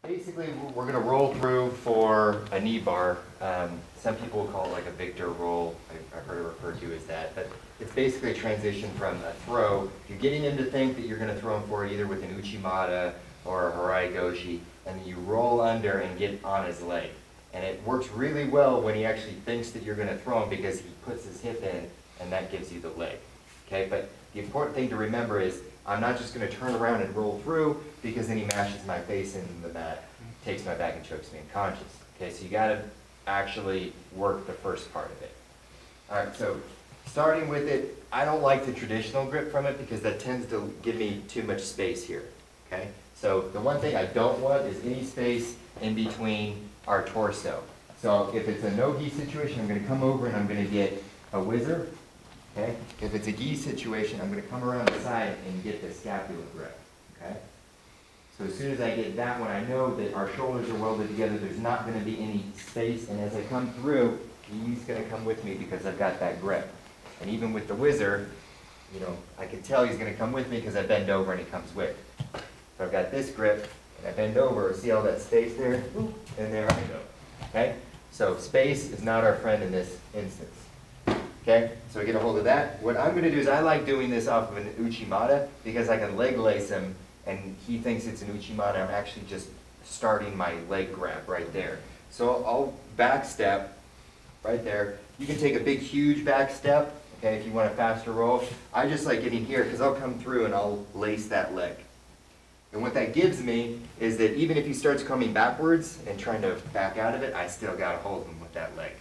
Basically, we're going to roll through for a knee bar. Some people call it like a Victor roll. I've heard it referred to as that. But it's basically a transition from a throw. You're getting him to think that you're going to throw him forward either with an Uchimata or a Harai Goshi, and then you roll under and get on his leg. And it works really well when he actually thinks that you're going to throw him because he puts his hip in, and that gives you the leg. Okay, but the important thing to remember is I'm not just going to turn around and roll through because then he mashes my face into the mat, takes my back and chokes me unconscious. Okay, so you got to actually work the first part of it. All right, so starting with it, I don't like the traditional grip from it because that tends to give me too much space here. Okay, so the one thing I don't want is any space in between our torso. So if it's a no-gi situation, I'm going to come over and I'm going to get a whizzer. Okay? If it's a gi situation, I'm going to come around the side and get the scapula grip. Okay? So as soon as I get that one, I know that our shoulders are welded together. There's not going to be any space, and as I come through, he's going to come with me because I've got that grip. And even with the whizzer, you know, I can tell he's going to come with me because I bend over and he comes with. So I've got this grip, and I bend over. See all that space there? And there I go. Okay? So space is not our friend in this instance. Okay, so I get a hold of that. What I'm going to do is I like doing this off of an Uchimata because I can leg lace him and he thinks it's an Uchimata. I'm actually just starting my leg grab right there. So I'll back step right there. You can take a big, huge back step, okay, if you want a faster roll. I just like getting here because I'll come through and I'll lace that leg. And what that gives me is that even if he starts coming backwards and trying to back out of it, I still got to hold him with that leg.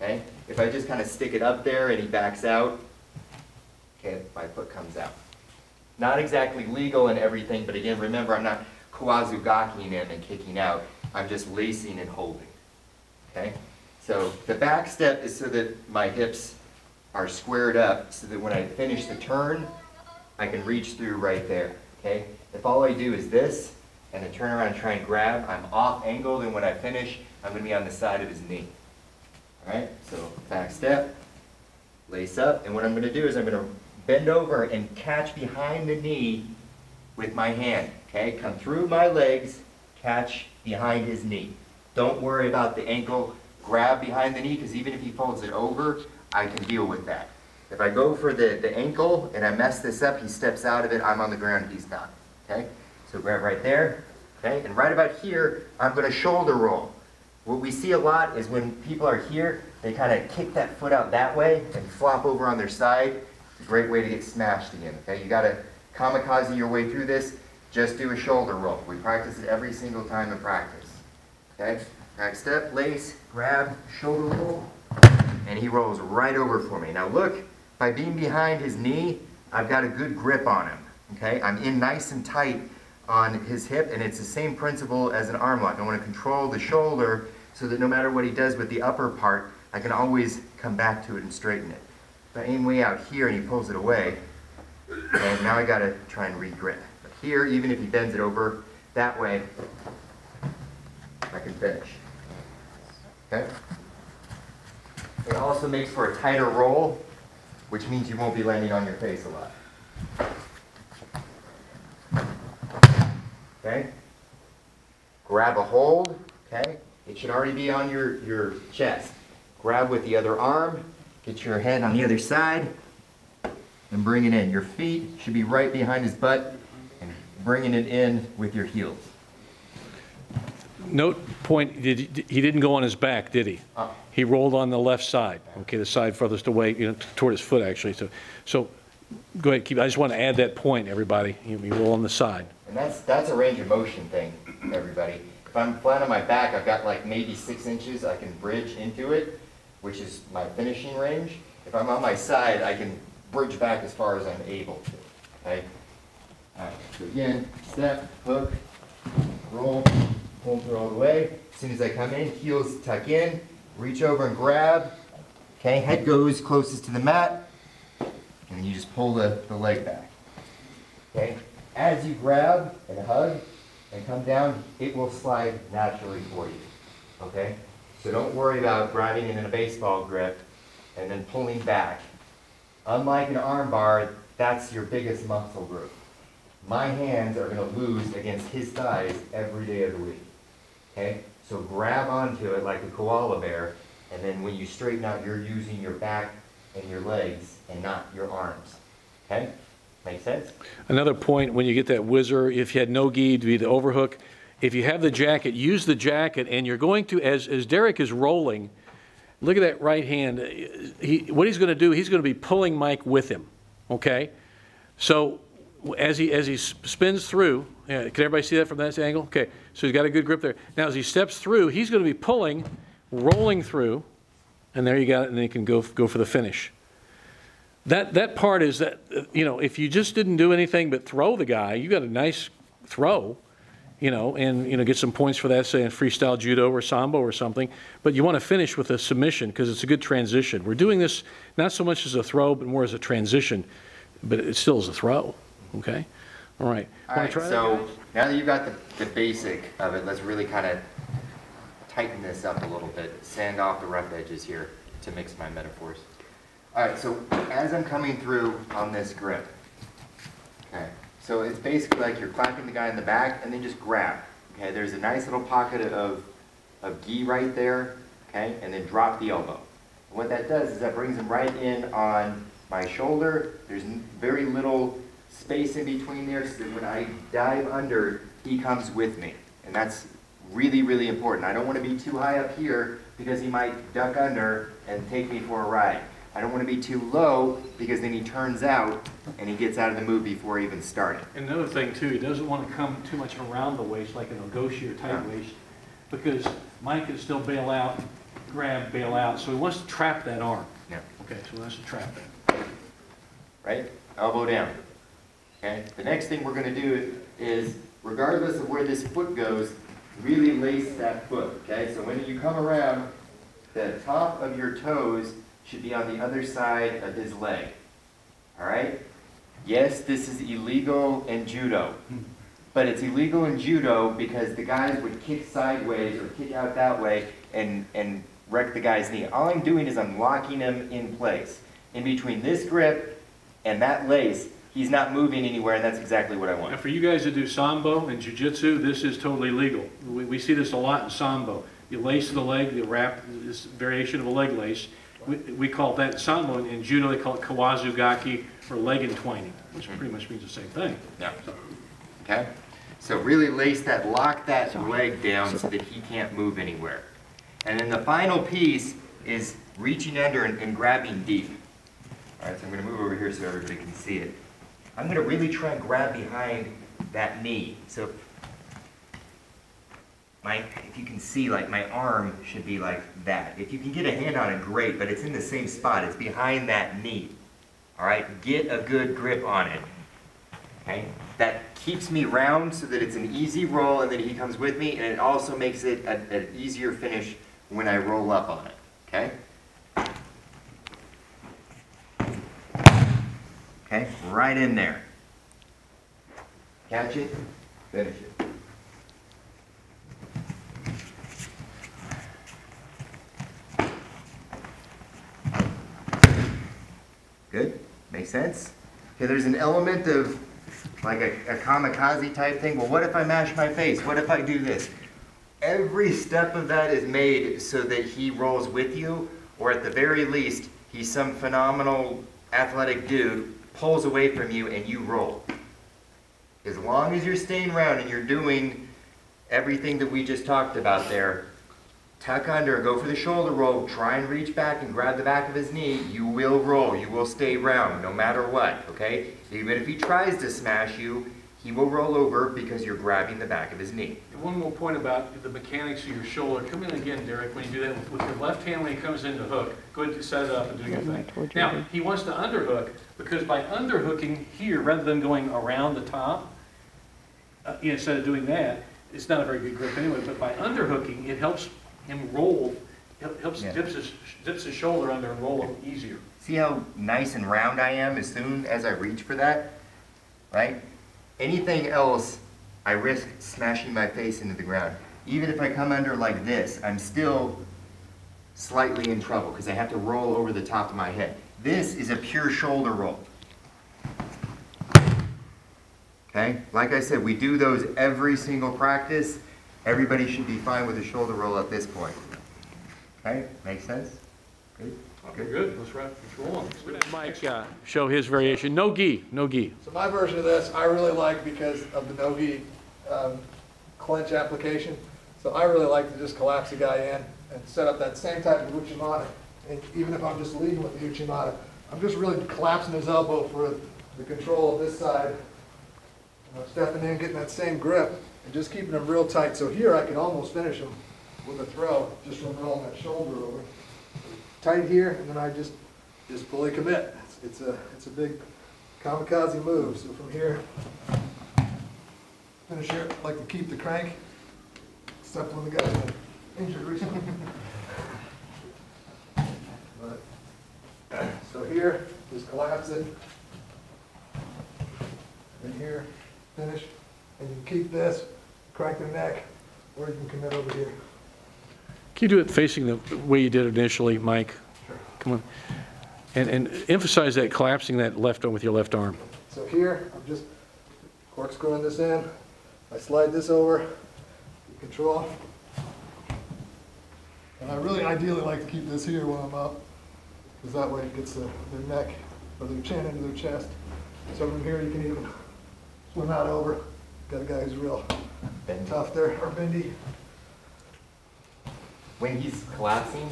Okay? If I just kind of stick it up there and he backs out, okay, my foot comes out. Not exactly legal and everything, but again, remember, I'm not kawazugakiing him and kicking out. I'm just lacing and holding. Okay? So the back step is so that my hips are squared up so that when I finish the turn, I can reach through right there. Okay? If all I do is this and then turn around and try and grab, I'm off angled, and when I finish, I'm going to be on the side of his knee. Alright, so back step, lace up, and what I'm going to do is I'm going to bend over and catch behind the knee with my hand. Okay, come through my legs, catch behind his knee. Don't worry about the ankle, grab behind the knee, because even if he folds it over, I can deal with that. If I go for the ankle and I mess this up, he steps out of it, I'm on the ground, he's not. Okay, so grab right there, okay, and right about here, I'm going to shoulder roll. What we see a lot is when people are here, they kind of kick that foot out that way and flop over on their side. It's a great way to get smashed again. Okay, you got to kamikaze your way through this. Just do a shoulder roll. We practice it every single time in practice. Okay, back step, lace, grab, shoulder roll, and he rolls right over for me. Now look, by being behind his knee, I've got a good grip on him. Okay, I'm in nice and tight on his hip, and it's the same principle as an arm lock. I want to control the shoulder so that no matter what he does with the upper part, I can always come back to it and straighten it. If I aim way out here and he pulls it away, and now I got to try and re-grip. But here, even if he bends it over that way, I can finish. Okay? It also makes for a tighter roll, which means you won't be landing on your face a lot. Okay? Grab a hold, okay? It should already be on your chest. Grab with the other arm, get your head on the other side, and bring it in. Your feet should be right behind his butt, and bringing it in with your heels. Note point, he didn't go on his back, did he? He rolled on the left side, okay, the side furthest away, you know, toward his foot actually. So go ahead, keep. I just want to add that point, everybody. You roll on the side. And that's a range of motion thing, everybody. If I'm flat on my back, I've got like maybe 6 inches I can bridge into it, which is my finishing range. If I'm on my side, I can bridge back as far as I'm able to. Okay? All right, so again, step, hook, roll, pull through all the way. As soon as I come in, heels tuck in, reach over and grab. Okay, head goes closest to the mat, and then you just pull the leg back. Okay? As you grab and hug and come down, it will slide naturally for you. Okay? So don't worry about grabbing it in a baseball grip and then pulling back. Unlike an arm bar, that's your biggest muscle group. My hands are going to lose against his thighs every day of the week. okay? So grab onto it like a koala bear, and then when you straighten out, you're using your back and your legs and not your arms, okay? Make sense? Another point, when you get that whizzer, if you had no gi, to be the overhook. If you have the jacket, use the jacket, and you're going to, as Derrick is rolling, look at that right hand. What he's going to do, he's going to be pulling Mike with him, okay? So as he spins through, can everybody see that from that angle? Okay, so he's got a good grip there. Now as he steps through, he's going to be pulling, rolling through, and there you got it, and then you can go for the finish. That part is that, you know, if you just didn't do anything but throw the guy, you got a nice throw, you know, and, you know, get some points for that, say in freestyle judo or sambo or something. But you want to finish with a submission because it's a good transition. We're doing this not so much as a throw, but more as a transition, but it still is a throw, okay? All right. All right, so now that you've got the basic of it, let's really kind of tighten this up a little bit, sand off the rough edges here to mix my metaphors. All right, so as I'm coming through on this grip, okay, so it's basically like you're clapping the guy in the back and then just grab, okay? There's a nice little pocket of gi right there, okay? And then drop the elbow. And what that does is that brings him right in on my shoulder. There's very little space in between there so that when I dive under, he comes with me. And that's really, really important. I don't want to be too high up here because he might duck under and take me for a ride. I don't want to be too low because then he turns out and he gets out of the move before he even started. And another thing too, he doesn't want to come too much around the waist like an ogoshi or tight waist, because Mike can still bail out, grab, bail out. So he wants to trap that arm. Yeah. Okay, so he wants to trap that. Right? Elbow down. Okay? The next thing we're going to do is, regardless of where this foot goes, really lace that foot. Okay? So when you come around, the top of your toes should be on the other side of his leg. All right? Yes, this is illegal in judo, but it's illegal in judo because the guys would kick sideways or kick out that way and wreck the guy's knee. All I'm doing is I'm locking him in place. In between this grip and that lace, he's not moving anywhere, and that's exactly what I want. Now for you guys that do sambo and jiu-jitsu, this is totally legal. We see this a lot in sambo. You lace the leg, you wrap this variation of a leg lace. We call that sambo. In judo, they call it kawazugaki, or leg entwining, which pretty much means the same thing. Yeah. Okay? So really lace that, lock that leg down so that he can't move anywhere. And then the final piece is reaching under and grabbing deep. All right, so I'm going to move over here so everybody can see it. I'm going to really try and grab behind that knee. So if you can see, like my arm should be like that. If you can get a hand on it, great, but it's in the same spot. It's behind that knee. All right, get a good grip on it. Okay, that keeps me round so that it's an easy roll and then he comes with me, and it also makes it an easier finish when I roll up on it. Okay? Okay, right in there. Catch it, finish it. Good? Makes sense? Okay, there's an element of like a kamikaze type thing. Well, what if I mash my face? What if I do this? Every step of that is made so that he rolls with you, or at the very least, he's some phenomenal athletic dude, pulls away from you, and you roll. As long as you're staying around and you're doing everything that we just talked about there, tuck under, go for the shoulder roll, try and reach back and grab the back of his knee, you will roll, you will stay round, no matter what, okay? Even if he tries to smash you, he will roll over because you're grabbing the back of his knee. And one more point about the mechanics of your shoulder. Come in again, Derrick, when you do that with your left hand when he comes in to hook. Go ahead and set it up and do your thing. Now, he wants to underhook because by underhooking here, rather than going around the top, instead of doing that, it's not a very good grip anyway, but by underhooking, it helps him roll, dips his shoulder under and roll him easier. See how nice and round I am as soon as I reach for that? Right? Anything else, I risk smashing my face into the ground. Even if I come under like this, I'm still slightly in trouble because I have to roll over the top of my head. This is a pure shoulder roll. Okay? Like I said, we do those every single practice. Everybody should be fine with a shoulder roll at this point. Okay, makes sense? Good? Okay, good. Let's wrap control on. Mike, show his variation. No gi, no gi. So my version of this, I really like because of the no-gi clinch application. So I really like to just collapse the guy in and set up that same type of Uchimata. And even if I'm just leading with the Uchimata, I'm just really collapsing his elbow for the control of this side. Stepping in, getting that same grip, and just keeping him real tight. So here I can almost finish him with a throw, just from rolling that shoulder over. Tight here, and then I just fully commit. It's a big kamikaze move. So from here, finish here. I like to keep the crank. Except when the guy's been injured recently. So here, just collapse it. And here, finish. And you can keep this, crank the neck, or you can commit over here. Can you do it facing the way you did it initially, Mike? Sure. Come on. And emphasize that collapsing that left arm with your left arm. So here, I'm just corkscrewing this in. I slide this over, control. And I really ideally like to keep this here when I'm up, because that way it gets their neck or their chin into their chest. So from here you can even swim out over. Got a guy who's real tough there, or bendy. When he's collapsing,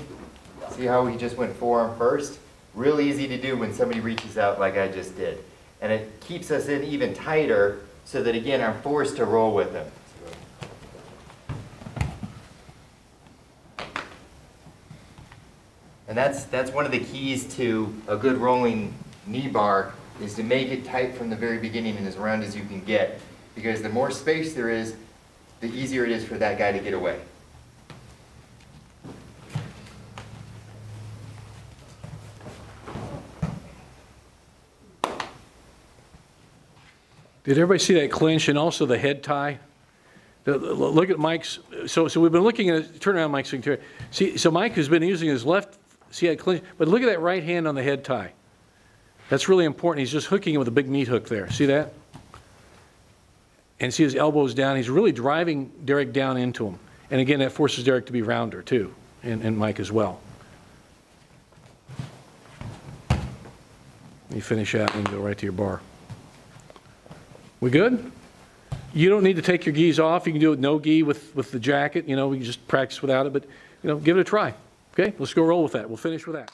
see how he just went forearm first? Real easy to do when somebody reaches out like I just did. And it keeps us in even tighter so that, again, I'm forced to roll with him. And that's one of the keys to a good rolling knee bar, is to make it tight from the very beginning and as round as you can get. Because the more space there is, the easier it is for that guy to get away. Did everybody see that clinch and also the head tie? Look at Mike's. So we've been looking at, turn around Mike so you can see, so Mike has been using his left, see that clinch, but look at that right hand on the head tie. That's really important. He's just hooking it with a big meat hook there. See that? And see his elbows down. He's really driving Derrick down into him. And again, that forces Derrick to be rounder too, and Mike as well. You finish out and go right to your bar. We good? You don't need to take your gis off. You can do it no gi with the jacket. You know, we can just practice without it, but, you know, give it a try. Okay, let's go roll with that. We'll finish with that.